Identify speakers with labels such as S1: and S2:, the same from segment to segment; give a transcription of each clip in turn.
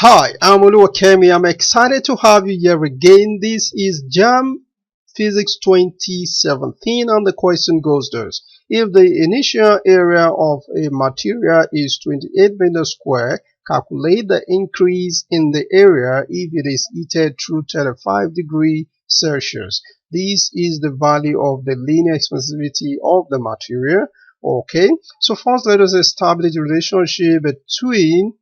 S1: Hi, I'm Oluwakemi. I'm excited to have you here again. This is JAMB Physics 2017 and the question goes thus. If the initial area of a material is 28 meters square, calculate the increase in the area if it is heated through 35 degrees Celsius. This is the value of the linear expansivity of the material. Okay, so first let us establish the relationship between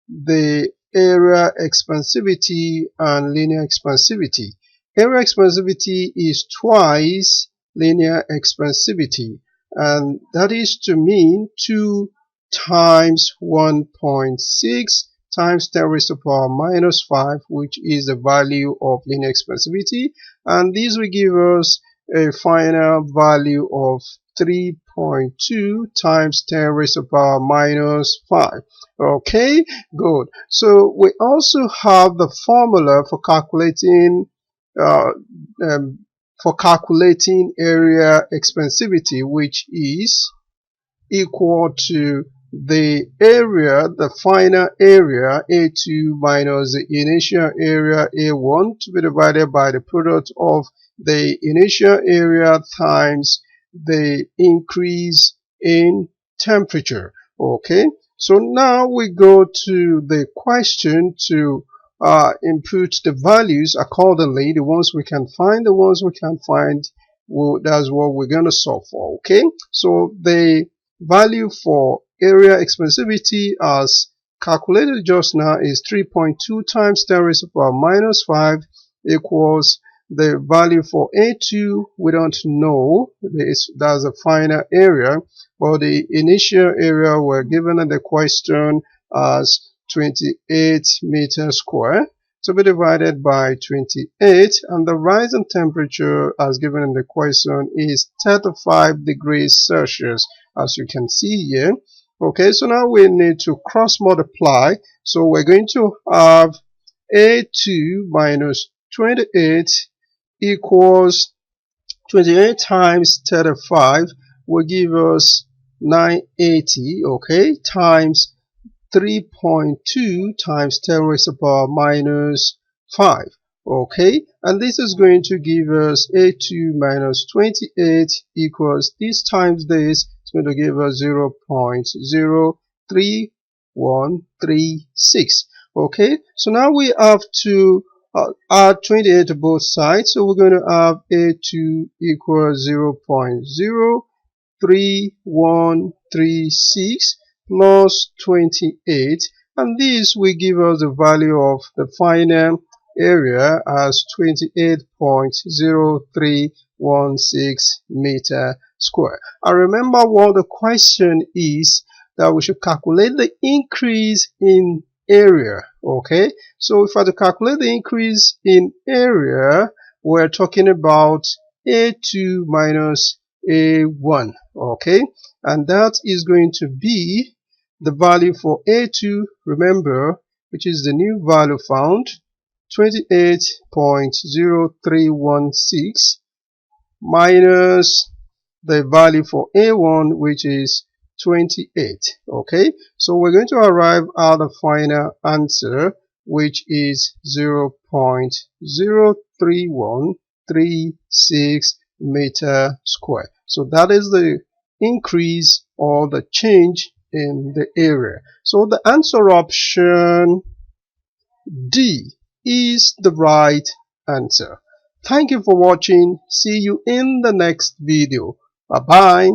S1: the area expansivity and linear expansivity. Area expansivity is twice linear expansivity, and that is to mean 2 times 1.6 times 10 raised to the power minus 5, which is the value of linear expansivity, and this will give us a final value of 3.2 times 10 raised to the power minus 5. Okay, good. So we also have the formula for calculating area expansivity, which is equal to the area, the final area A2 minus the initial area A1 to be divided by the product of the initial area times the increase in temperature. Okay, so now we go to the question to input the values accordingly. The ones we can find, the ones we can't find, that's what we're going to solve for. Okay, so the value for area expansivity as calculated just now is 3.2 times 10 raised to the power minus 5 equals the value for A2 we don't know. That's the final area, but the initial area we're given in the question as 28 meters square to be divided by 28, and the rise in temperature as given in the question is 35 degrees Celsius, as you can see here. Okay, so now we need to cross multiply, so we're going to have A2 minus 28 equals 28 times 35 will give us 980, okay, times 3.2 times 10 raised to the power minus 5. Okay, and this is going to give us A2 minus 28 equals this times this. It's going to give us 0.03136. Okay, so now we have to add 28 to both sides, so we're going to have A2 equals 0.03136 plus 28, and this will give us the value of the final area as 28.0316 meter square. And remember what the question is, that we should calculate the increase in area. Okay, so if I to calculate the increase in area, we're talking about A2 minus A1. Okay, and that is going to be the value for A2, remember, which is the new value found, 28.0316 minus the value for A1, which is 28. Okay, so we're going to arrive at the final answer, which is 0.03136 meter square. So that is the increase or the change in the area. So the answer option D is the right answer. Thank you for watching. See you in the next video. Bye bye.